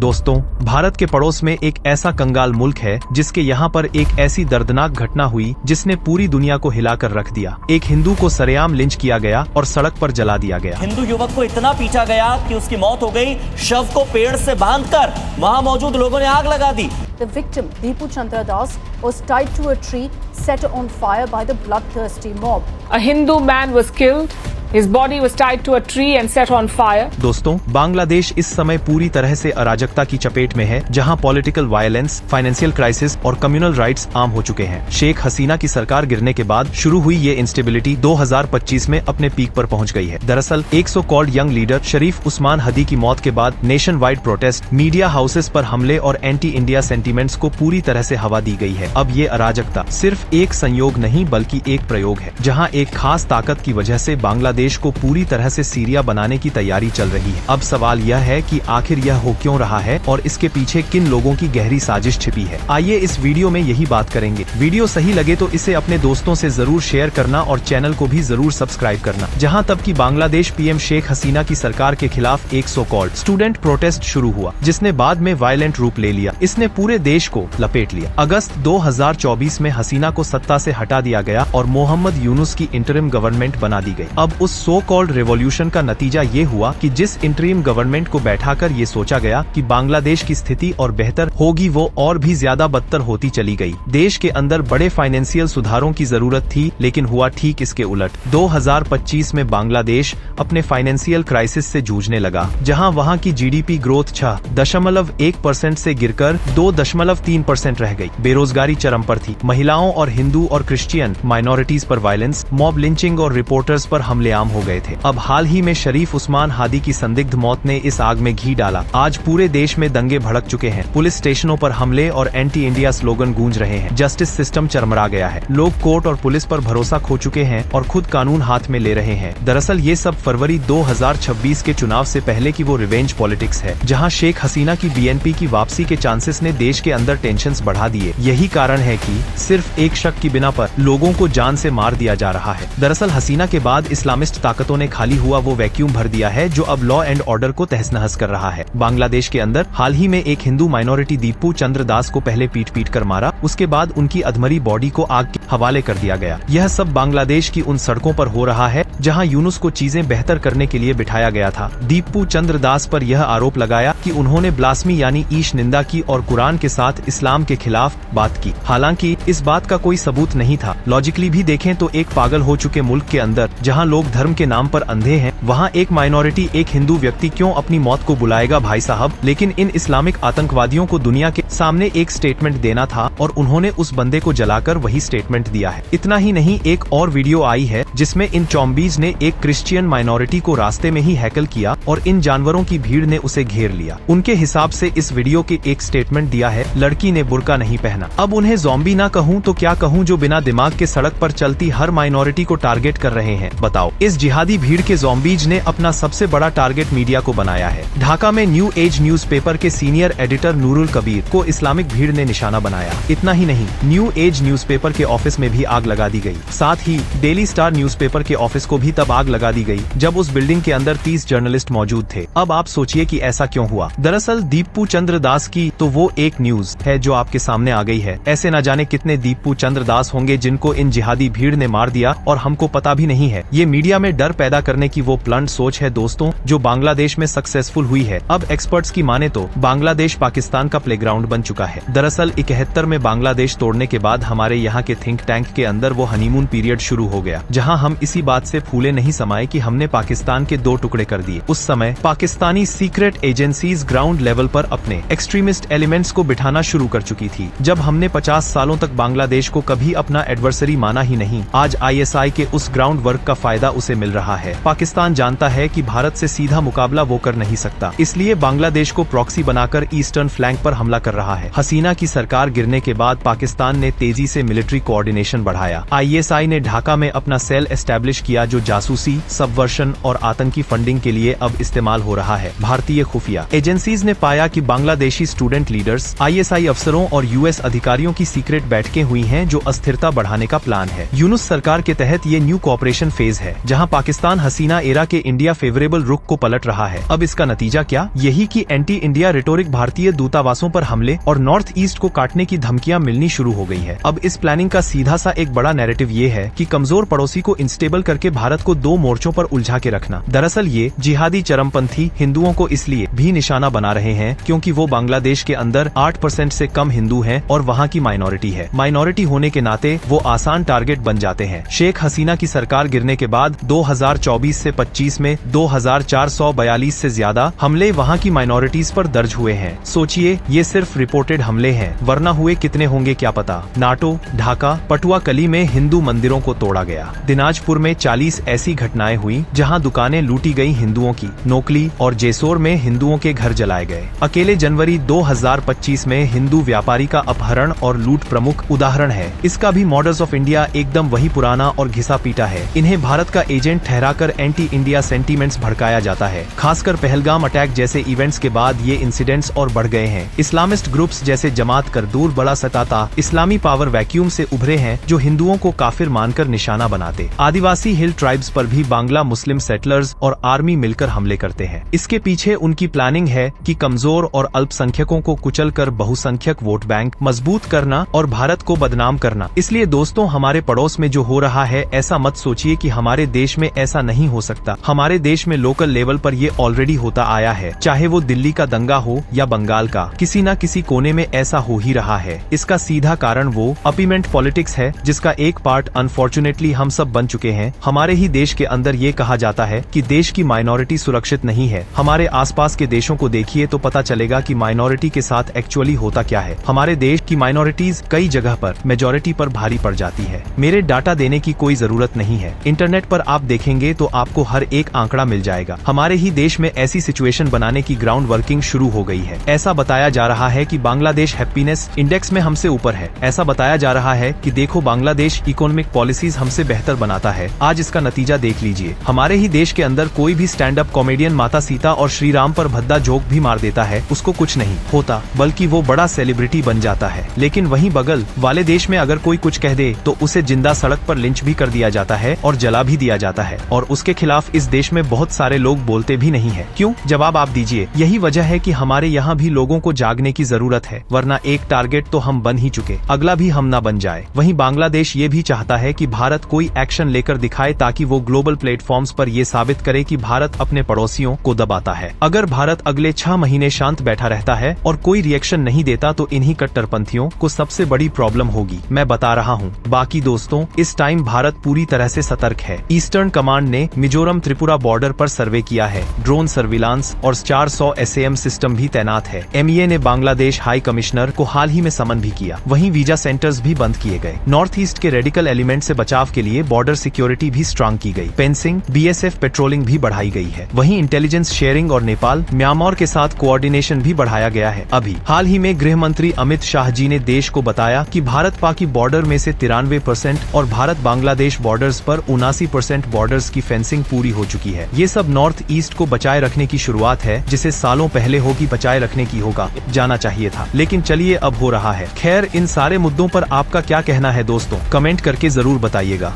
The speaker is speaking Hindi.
दोस्तों, भारत के पड़ोस में एक ऐसा कंगाल मुल्क है जिसके यहाँ पर एक ऐसी दर्दनाक घटना हुई जिसने पूरी दुनिया को हिलाकर रख दिया। एक हिंदू को सरेआम लिंच किया गया और सड़क पर जला दिया गया। हिंदू युवक को इतना पीटा गया कि उसकी मौत हो गई। शव को पेड़ से बांधकर वहां मौजूद लोगों ने आग लगा दी। The victim, Deepu Chandra Das, was tied to a tree, set on fire by the bloodthirsty mob. A Hindu man was killed. His body was tied to a tree and set on fire. दोस्तों, बांग्लादेश इस समय पूरी तरह से अराजकता की चपेट में है, जहां पॉलिटिकल वायलेंस, फाइनेंशियल क्राइसिस और कम्युनल राइट्स आम हो चुके हैं। शेख हसीना की सरकार गिरने के बाद शुरू हुई ये इंस्टेबिलिटी 2025 में अपने पीक पर पहुंच गई है। दरअसल एक सो कॉल्ड यंग लीडर शरीफ उस्मान हदी की मौत के बाद nation wide protest, media houses पर हमले और एंटी इंडिया सेंटीमेंट्स को पूरी तरह से हवा दी गई है। अब ये अराजकता सिर्फ एक संयोग नहीं बल्कि एक प्रयोग है, जहाँ एक खास ताकत की वजह से बांग्लादेश देश को पूरी तरह से सीरिया बनाने की तैयारी चल रही है। अब सवाल यह है कि आखिर यह हो क्यों रहा है और इसके पीछे किन लोगों की गहरी साजिश छिपी है। आइए इस वीडियो में यही बात करेंगे। वीडियो सही लगे तो इसे अपने दोस्तों से जरूर शेयर करना और चैनल को भी जरूर सब्सक्राइब करना। जहां तब की बांग्लादेश पीएम शेख हसीना की सरकार के खिलाफ एक सो कॉल्ड स्टूडेंट प्रोटेस्ट शुरू हुआ, जिसने बाद में वायलेंट रूप ले लिया। इसने पूरे देश को लपेट लिया। अगस्त 2024 में हसीना को सत्ता से हटा दिया गया और मोहम्मद यूनुस की इंटरिम गवर्नमेंट बना दी गई। अब उस सो कॉल्ड रेवोल्यूशन का नतीजा ये हुआ कि जिस इंटरिम गवर्नमेंट को बैठाकर ये सोचा गया कि बांग्लादेश की स्थिति और बेहतर होगी, वो और भी ज्यादा बदतर होती चली गई। देश के अंदर बड़े फाइनेंशियल सुधारों की जरूरत थी, लेकिन हुआ ठीक इसके उलट। 2025 में बांग्लादेश अपने फाइनेंशियल क्राइसिस से जूझने लगा, जहां वहां की जीडीपी ग्रोथ 6.1% से गिरकर 2.3% रह गई। बेरोजगारी चरम पर थी। महिलाओं और हिंदू और क्रिश्चियन माइनॉरिटीज पर वायलेंस, मॉब लिंचिंग और रिपोर्टर्स पर हमले आम हो गए थे। अब हाल ही में शरीफ उस्मान हादी की संदिग्ध मौत ने इस आग में घी डाला। आज पूरे देश में दंगे भड़क चुके हैं। पुलिस स्टेशनों पर हमले और एंटी इंडिया स्लोगन गूंज रहे हैं। जस्टिस सिस्टम चरमरा गया है। लोग कोर्ट और पुलिस पर भरोसा खो चुके हैं और खुद कानून हाथ में ले रहे हैं। दरअसल ये सब फरवरी 2026 के चुनाव से पहले की वो रिवेंज पॉलिटिक्स है, जहां शेख हसीना की बीएनपी की वापसी के चांसेस ने देश के अंदर टेंशंस बढ़ा दिए। यही कारण है कि सिर्फ एक शक की बिना पर लोगों को जान से मार दिया जा रहा है। दरअसल हसीना के बाद इस्लामिस्ट ताकतों ने खाली हुआ वो वैक्यूम भर दिया है, जो अब लॉ एंड ऑर्डर को तहस नहस कर रहा है। बांग्लादेश के अंदर हाल ही में एक हिंदू माइनॉरिटी दीपू चंद्र दास को पहले पीट कर मारा, उसके बाद उनकी अधमरी बॉडी को आग के हवाले कर दिया गया। यह सब बांग्लादेश की उन सड़कों पर हो रहा है जहां यूनुस को चीजें बेहतर करने के लिए बिठाया गया था। दीपू चंद्र दास पर यह आरोप लगाया कि उन्होंने ब्लास्मी यानी ईश निंदा की और कुरान के साथ इस्लाम के खिलाफ बात की। हालांकि इस बात का कोई सबूत नहीं था। लॉजिकली भी देखें तो एक पागल हो चुके मुल्क के अंदर, जहां लोग धर्म के नाम पर अंधे हैं, वहां एक माइनॉरिटी, एक हिंदू व्यक्ति क्यों अपनी मौत को बुलाएगा भाई साहब। लेकिन इन इस्लामिक आतंकवादियों को दुनिया के सामने एक स्टेटमेंट देना था और उन्होंने उस बंदे को जलाकर वही स्टेटमेंट दिया है। इतना ही नहीं, एक और वीडियो आई है जिसमें इन चौम्बीज ने एक क्रिश्चियन माइनॉरिटी को रास्ते में ही हैकल किया और इन जानवरों की भीड़ ने उसे घेर लिया। उनके हिसाब से इस वीडियो के एक स्टेटमेंट दिया है, लड़की ने बुर्का नहीं पहना। अब उन्हें ज़ॉम्बी ना कहूँ तो क्या कहूँ, जो बिना दिमाग के सड़क पर चलती हर माइनॉरिटी को टारगेट कर रहे हैं। बताओ, इस जिहादी भीड़ के ज़ॉम्बीज ने अपना सबसे बड़ा टारगेट मीडिया को बनाया है। ढाका में न्यू एज न्यूज़पेपर के सीनियर एडिटर नूरुल कबीर को इस्लामिक भीड़ ने निशाना बनाया। इतना ही नहीं, न्यू एज न्यूज़पेपर के ऑफिस में भी आग लगा दी गई। साथ ही डेली स्टार न्यूज़पेपर के ऑफिस को भी तब आग लगा दी गई जब उस बिल्डिंग के अंदर 30 जर्नलिस्ट मौजूद थे। अब आप सोचिए कि ऐसा क्यों हुआ। दरअसल दीपू चंद्र दास की तो वो एक न्यूज है जो आपके सामने आ गई है। ऐसे न जाने कितने दीपू चंद्र दास होंगे जिनको इन जिहादी भीड़ ने मार दिया और हमको पता भी नहीं है। ये मीडिया में डर पैदा करने की वो प्लांट सोच है दोस्तों, जो बांग्लादेश में सक्सेसफुल हुई है। अब एक्सपर्ट्स की माने तो बांग्लादेश पाकिस्तान का प्लेग्राउंड बन चुका है। दरअसल 71 में बांग्लादेश तोड़ने के बाद हमारे यहाँ के थिंक टैंक के अंदर वो हनीमून पीरियड शुरू हो गया, जहाँ हम इसी बात से फूले नहीं समाये कि हमने पाकिस्तान के 2 टुकड़े कर दिए। उस समय Pakistani secret agencies ground level पर अपने एक्सट्रीमिस्ट एलिमेंट्स को बिठाना शुरू कर चुकी थी। जब हमने 50 सालों तक बांग्लादेश को कभी अपना एडवर्सरी माना ही नहीं, आज ISI के उस ग्राउंड वर्क का फायदा उसे मिल रहा है। पाकिस्तान जानता है कि भारत से सीधा मुकाबला वो कर नहीं सकता, इसलिए बांग्लादेश को प्रॉक्सी बनाकर ईस्टर्न फ्लैंक पर हमला कर रहा है। हसीना की सरकार गिरने के बाद पाकिस्तान ने तेजी से मिलिट्री कोऑर्डिनेशन कोऑर्डिनेशन बढ़ाया। ISI ने ढाका में अपना सेल एस्टेब्लिश किया जो जासूसी, सबवर्शन और आतंकी फंडिंग के लिए अब इस्तेमाल हो रहा है। भारतीय खुफिया एजेंसीज ने पाया कि बांग्लादेशी स्टूडेंट लीडर्स, ISI अफसरों और US अधिकारियों की सीक्रेट बैठकें हुई हैं जो अस्थिरता बढ़ाने का प्लान है। यूनुस सरकार के तहत ये न्यू कोऑपरेशन फेज है जहां पाकिस्तान हसीना एरा के इंडिया फेवरेबल रुख को पलट रहा है। अब इसका नतीजा क्या? यही कि एंटी इंडिया रिटोरिक भारतीय दूतावासों पर हमले और नॉर्थ ईस्ट को काटने की धमकियां मिलनी शुरू हो गई है। अब इस प्लानिंग का सीधा सा एक बड़ा नैरेटिव ये है कि कमजोर पड़ोसी को इंस्टेबल करके भारत को दो मोर्चों पर उलझा के रखना। दरअसल ये जिहादी चरमपंथी हिंदुओं को इसलिए भी निशाना बना रहे हैं क्योंकि वो बांग्लादेश के अंदर 8% से कम हिंदू हैं और वहाँ की माइनॉरिटी है। माइनॉरिटी होने के नाते वो आसान टारगेट बन जाते हैं। शेख हसीना की सरकार गिरने के बाद 2024 से 25 में 2442 से ज्यादा हमले वहाँ की माइनॉरिटीज पर दर्ज हुए हैं। सोचिए ये सिर्फ रिपोर्टेड हमले हैं, वरना हुए कितने होंगे क्या पता। नाटो, ढाका, पटुआकली में हिंदू मंदिरों को तोड़ा गया। दिनाजपुर में 40 ऐसी घटनाएं हुई जहां दुकानें लूटी गई हिंदुओं की। नोकली और जेसोर में हिंदुओं के घर जलाए गए। अकेले जनवरी 2025 में हिंदू व्यापारी का अपहरण और लूट प्रमुख उदाहरण है। इसका भी मॉडल्स ऑफ इंडिया एकदम वही पुराना और घिसा पीटा है। इन्हें भारत का एजेंट ठहराकर एंटी इंडिया सेंटीमेंट्स भड़काया जाता है। खासकर पहलगाम अटैक जैसे इवेंट्स के बाद ये इंसिडेंट्स और बढ़ गए हैं। इस्लामिस्ट ग्रुप्स जैसे जमात करदूर, बड़ा सताता, इस्लामी पावर वैक्यूम से उभरे हैं जो हिंदुओं को काफिर मानकर निशाना बनाते। आदिवासी हिल ट्राइब्स पर भी बांग्ला मुस्लिम सेटलर्स और आर्मी मिलकर हमले करते हैं। इसके पीछे उनकी प्लानिंग है कि कमजोर और अल्पसंख्यकों को कुचलकर बहुसंख्यक वोट बैंक मजबूत करना और भारत को बदनाम करना। इसलिए दोस्तों, हमारे पड़ोस में जो हो रहा है ऐसा मत सोचिए कि हमारे देश में ऐसा नहीं हो सकता। हमारे देश में लोकल लेवल पर ये ऑलरेडी होता आया है। चाहे वो दिल्ली का दंगा हो या बंगाल का, किसी न किसी कोने में ऐसा हो ही रहा है। इसका सीधा कारण वो अपीमेंट पॉलिटिक्स है जिसका एक पार्ट अनफॉर्चुनेटली हम सब बन चुके हैं। हमारे ही देश के अंदर ये कहा जाता है कि देश की माइनॉरिटी सुरक्षित नहीं है। हमारे आसपास के देशों को देखिए तो पता चलेगा कि माइनॉरिटी के साथ एक्चुअली होता क्या है। हमारे देश की माइनॉरिटीज कई जगह पर मेजॉरिटी पर भारी पड़ जाती है। मेरे डाटा देने की कोई जरूरत नहीं है। इंटरनेट पर आप देखेंगे तो आपको हर एक आंकड़ा मिल जाएगा। हमारे ही देश में ऐसी सिचुएशन बनाने की ग्राउंड वर्किंग शुरू हो गई है। ऐसा बताया जा रहा है कि बांग्लादेश हैप्पीनेस इंडेक्स में हमसे ऊपर है। ऐसा बताया जा रहा है कि देखो बांग्लादेश इकोनॉमिक पॉलिसीज हमसे बेहतर बनाता है। आज इसका नतीजा देख लीजिए। हमारे ही देश के अंदर कोई भी स्टैंड अप कॉमेडियन माता सीता और श्री राम पर भद्दा जोक भी मार देता है, उसको कुछ नहीं होता, बल्कि वो बड़ा सेलिब्रिटी बन जाता है। लेकिन वहीं बगल वाले देश में अगर कोई कुछ कह दे तो उसे जिंदा सड़क पर लिंच भी कर दिया जाता है और जला भी दिया जाता है। और उसके खिलाफ इस देश में बहुत सारे लोग बोलते भी नहीं है। क्यों? जवाब आप दीजिए। यही वजह है कि हमारे यहाँ भी लोगों को जागने की जरूरत है, वरना एक टारगेट तो हम बन ही चुके, अगला भी हम ना बन जाए। वहीं बांग्लादेश ये भी चाहता है कि भारत कोई एक्शन लेकर दिखाए ताकि वो ग्लोबल प्लेटफॉर्म्स पर ये साबित करे कि भारत अपने पड़ोसियों को दबाता है। अगर भारत अगले 6 महीने शांत बैठा रहता है और कोई रिएक्शन नहीं देता तो इन्हीं कट्टरपंथियों को सबसे बड़ी प्रॉब्लम होगी। मैं बता रहा हूँ। बाकी दोस्तों, इस टाइम भारत पूरी तरह से सतर्क है। ईस्टर्न कमांड ने मिजोरम त्रिपुरा बॉर्डर पर सर्वे किया है। ड्रोन सर्विलांस और 400 SAM सिस्टम भी तैनात है। MEA ने बांग्लादेश हाई कमिश्नर को हाल ही में समन भी किया। वहीं वीजा सेंटर्स भी बंद किए गए। नॉर्थ ईस्ट के रेडिकल एलिमेंट से बचाव के लिए बॉर्डर सिक्योरिटी भी स्ट्रांग की गई। फेंसिंग, BSF पेट्रोलिंग भी बढ़ाई गई है। वहीं इंटेलिजेंस शेयरिंग और नेपाल, म्यांमार के साथ कोऑर्डिनेशन भी बढ़ाया गया है। अभी हाल ही में गृह मंत्री अमित शाह जी ने देश को बताया कि भारत पाक बॉर्डर में से 93% और भारत बांग्लादेश बॉर्डर्स पर 79% बॉर्डर्स की फेंसिंग पूरी हो चुकी है। ये सब नॉर्थ ईस्ट को बचाए रखने की शुरुआत है, जिसे सालों पहले होगी बचाए रखने की होगा जाना चाहिए था, लेकिन चलिए अब हो रहा है। खैर, इन सारे मुद्दों पर आपका क्या कहना है दोस्तों? कमेंट करके जरूर बताइएगा।